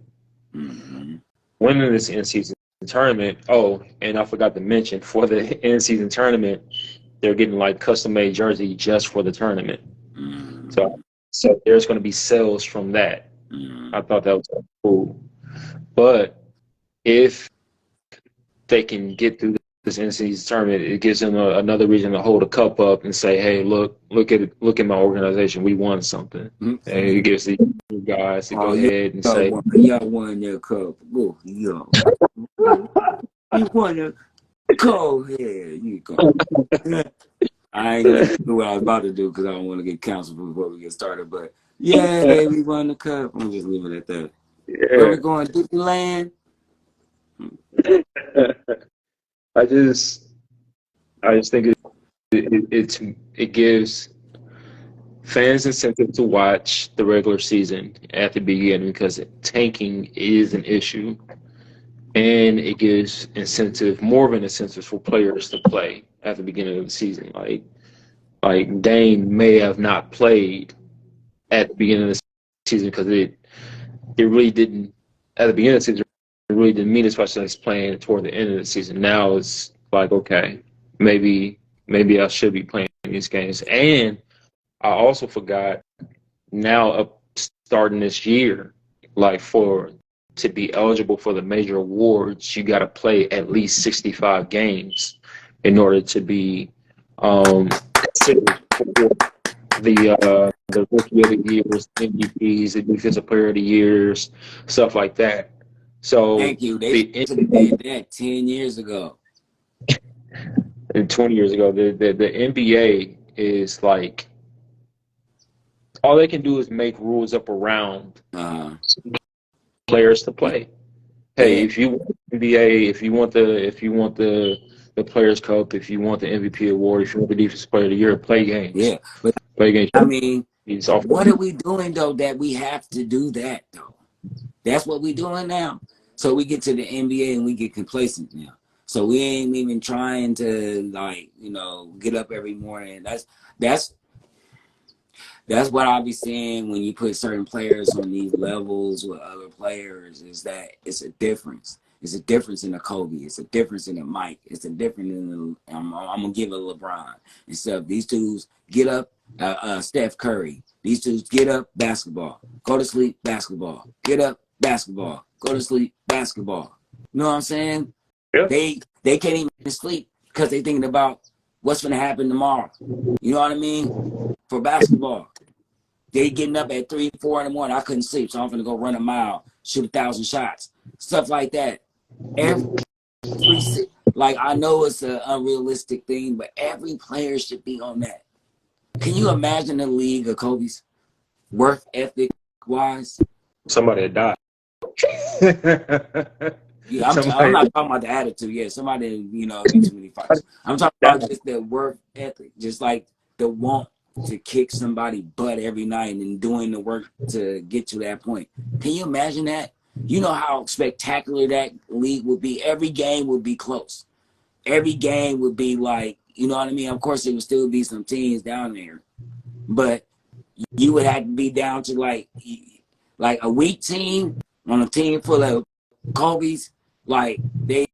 Mm-hmm. Winning this in-season tournament, oh, and I forgot to mention, for the in-season tournament, they're getting like custom-made jersey just for the tournament. Mm-hmm. So there's going to be sales from that. Mm-hmm. I thought that was cool. But if they can get through this in-season tournament, it gives them another reason to hold a cup up and say, "Hey, look at my organization. We won something." And it gives the guys to go Oh, ahead and say, y'all won their cup. Oh, yo. You won a go ahead. You go. I ain't gonna do what I was about to do because I don't want to get canceled before we get started. But yeah, we won the cup. I'm just leaving it at that. Where "Yeah." we going? Disneyland? I just, I just think it gives fans incentive to watch the regular season at the beginning because tanking is an issue, and it gives more of an incentive for players to play at the beginning of the season. Like Dame may have not played at the beginning of the season because it really didn't, at the beginning of the season, it really didn't mean as much as playing toward the end of the season. Now it's like, okay, maybe I should be playing these games. And I also forgot, now up starting this year, like to be eligible for the major awards, you got to play at least 65 games in order to be considered for the rookie of the years, MVPs, the defensive player of the years, stuff like that. So Thank you. They should have did that 10 years ago. 20 years ago, the NBA is like, all they can do is make rules up around Uh, players to play. Hey, yeah, if you want NBA, if you want the Players Cup, if you want the MVP award, if you want the Defensive Player of the Year, play games. yeah. But Play games. I mean, It's off. what are we doing though that we have to do that though? That's what we doing now. So we get to the NBA and we get complacent now. So we ain't even trying to like, get up every morning. That's that's what I'll be saying when you put certain players on these levels with other players is that it's a difference. It's a difference in a Kobe. It's a difference in a Mike. It's a difference in I'm gonna give a LeBron and stuff. These dudes get up. Steph Curry. These dudes get up, basketball. Go to sleep, basketball. Get up, basketball. Go to sleep, basketball. You know what I'm saying? Yeah. They can't even sleep because they thinking about what's gonna happen tomorrow. You know what I mean? For basketball. They getting up at 3, 4 in the morning. I couldn't sleep, so I'm gonna go run a mile, shoot 1,000 shots, stuff like that. Every like I know it's an unrealistic thing, but every player should be on that. Can you imagine a league of Kobe's work ethic wise? Somebody had died. Yeah, I'm Somebody. not talking about the attitude. Yeah, somebody, be too many fights. I'm talking about just the work ethic, just like the want to kick somebody butt every night and doing the work to get to that point. Can you imagine that? You know how spectacular that league would be. Every game would be close. Every game would be like, you know what I mean? Of course, there would still be some teams down there, but you would have to be down to like a weak team on a team full of Kobe's, like they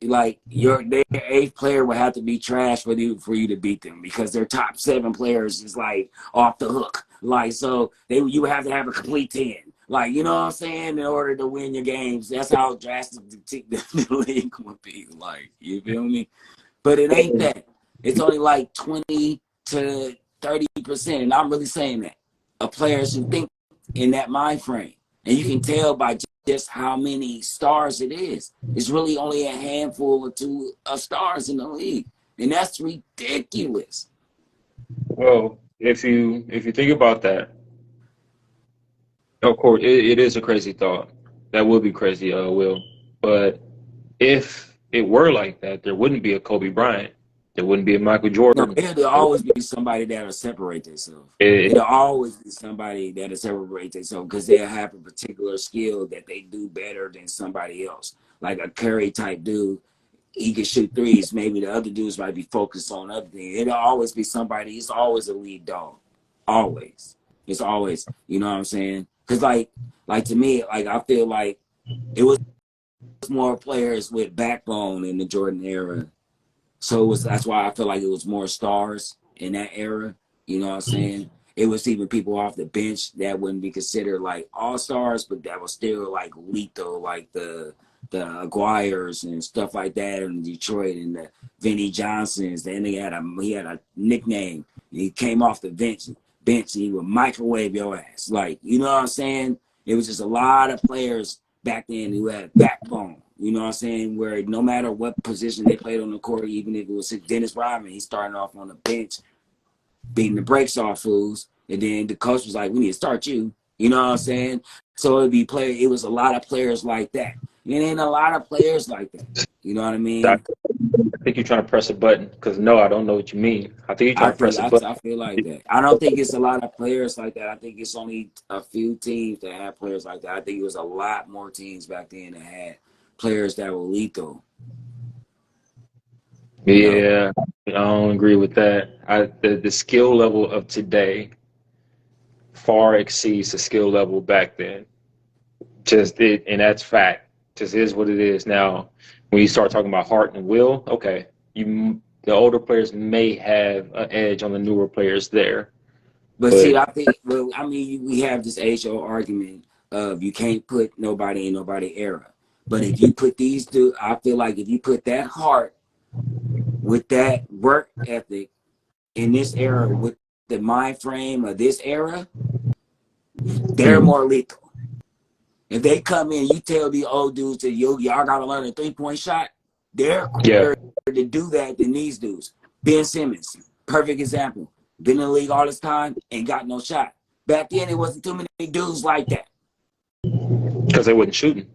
like their eighth player would have to be trash for you to beat them because their top 7 players is like off the hook. Like so you would have to have a complete 10. Like, you know what I'm saying, in order to win your games. That's how drastic the league would be. Like, you feel me? But it ain't that. It's only like 20 to 30%. And I'm really saying that. Of players who think in that mind frame. And you can tell by just how many stars it is. It's really only a handful or two of stars in the league. And that's ridiculous. Well, if you think about that, of course, it is a crazy thought. That would be crazy, Will. But if it were like that, there wouldn't be a Kobe Bryant. There wouldn't be a Michael No, Jordan. it'll always be somebody that'll separate themselves. It, It'll always be somebody that'll separate themselves because they'll have a particular skill that they do better than somebody else. Like a Curry type dude, he can shoot threes. Maybe the other dudes might be focused on other things. It'll always be somebody. It's always a lead dog. Always. It's always, you know what I'm saying? Because like to me, like I feel like it was more players with backbone in the Jordan era. So that's why I feel like it was more stars in that era. You know what I'm saying? It was even people off the bench that wouldn't be considered like all stars, but that was still like lethal, like the Aguirres and stuff like that in Detroit and the Vinnie Johnsons. Then he had a nickname. He came off the bench and he would microwave your ass. Like, you know what I'm saying? It was just a lot of players back then who had backbone. You know what I'm saying? Where no matter what position they played on the court, even if it was Dennis Rodman, he's starting off on the bench, beating the brakes off fools. And then the coach was like, we need to start you. You know what I'm saying? So it was a lot of players like that. It ain't a lot of players like that. You know what I I mean? think you're trying to press a button because no, I don't know what you mean. I think you're trying to press a button. I feel like that. I don't think it's a lot of players like that. I think it's only a few teams that have players like that. I think it was a lot more teams back then that had players that were lethal. You know? Yeah, I don't agree with that. The skill level of today far exceeds the skill level back then. And that's fact. Just is what it is. Now, when you start talking about heart and will, okay, the older players may have an edge on the newer players there, But see, but I think, well, I mean, we have this age-old argument of you can't put nobody in nobody era. But if you put these two, I feel like if you put that heart with that work ethic in this era with the mind frame of this era, they're more lethal. If they come in, you tell the old dudes that y'all got to learn a 3-point shot, they're yeah, quicker to do that than these dudes. Ben Simmons, perfect example. Been in the league all this time, ain't got no shot. Back then, it wasn't too many dudes like that. because they wasn't shooting.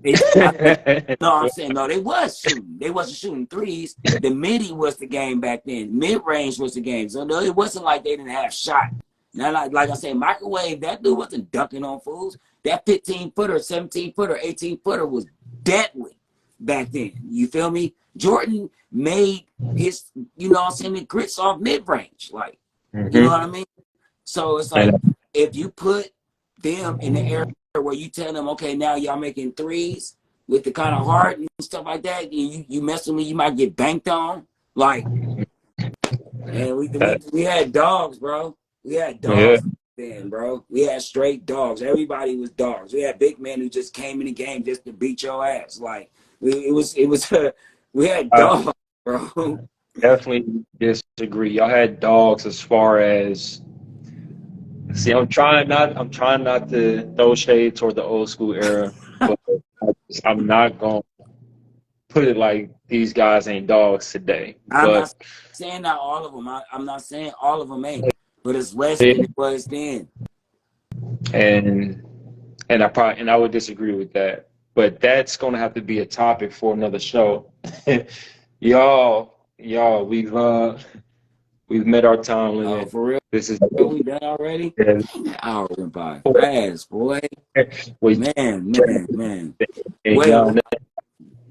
I'm saying, no, they was shooting. They wasn't shooting threes. The midi was the game back then. Mid-range was the game. So no, it wasn't like they didn't have shot. Now, like I say, microwave, that dude wasn't dunking on fools. That 15-footer, 17-footer, 18-footer was deadly back then. You feel me? Jordan made his, you know what I'm saying, the grits off mid-range. Like, you know what I mean? So it's like, if you put them in the area where you tell them, okay, now y'all making threes with the kind of heart and stuff like that, you mess with me, you might get banked on. Like, and we had dogs, bro. We had Yeah, dogs then, bro. We had straight dogs. Everybody was dogs. We had big men who just came in the game just to beat your ass. Like, it was we had I dogs, bro. definitely disagree. Y'all had dogs as far as see. I'm trying not to throw shade toward the old school era, but I'm not going to put it like these guys ain't dogs today. I'm But not saying not all of them. I'm not saying all of them ain't, but it's less it, than it was then. and I would disagree with that. But that's going to have to be a topic for another show. y'all, we've met our time Oh, limit. for real? This is We done already? yeah, Dang, that hour went by fast, boy. we Man. and Well, y'all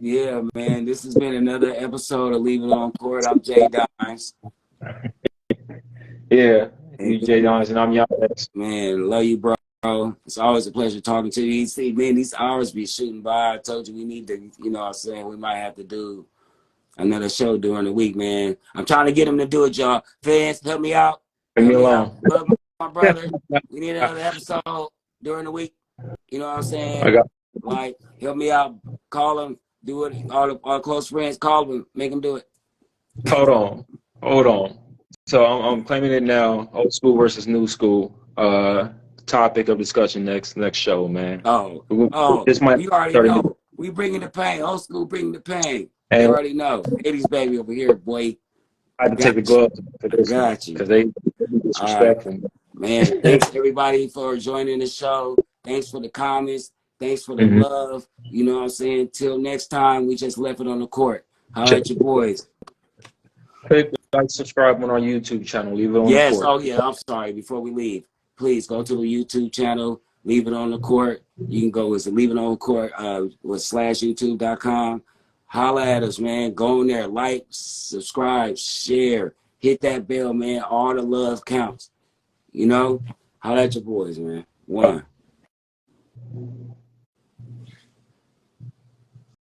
yeah, man. This has been another episode of Leave It On Court. I'm Jay Dines. yeah, And you Jay Dons and I'm y'all. man, love you, bro. It's always a pleasure talking to you. See, man, these hours be shooting by. I told you we need to, you know what I'm saying, we might have to do another show during the week, man. I'm trying to get them to do it, y'all. Fans, help me out. Leave me Help me out. alone. Love my brother. We need another episode during the week. You know what I'm saying? I got. Like, help me out. Call them. Do it. All close friends, call them. Make them do it. Hold on. So I'm claiming it now. Old school versus new school. Topic of discussion next show, man. This might You already 30 minutes. know. We bringing the pain. Old school bringing the pain. You And already know. 80s baby over here, boy. I had to take Got the you. gloves for I this one got you. because they All right. disrespectful. Man, thanks everybody for joining the show. Thanks for the comments. Thanks for the Mm-hmm. love. You know what I'm saying? Till next time, we just left it on the court. Holla at your boys. Like, subscribe on our YouTube channel. Leave it on the Yes. court. Oh, yeah. I'm sorry. Before we leave, please go to the YouTube channel. Leave it on the court. You can go to leave it on the court with /youtube.com. Holla at us, man. Go in there, like, subscribe, share, hit that bell, man. All the love counts. You know, holla at your boys, man. One.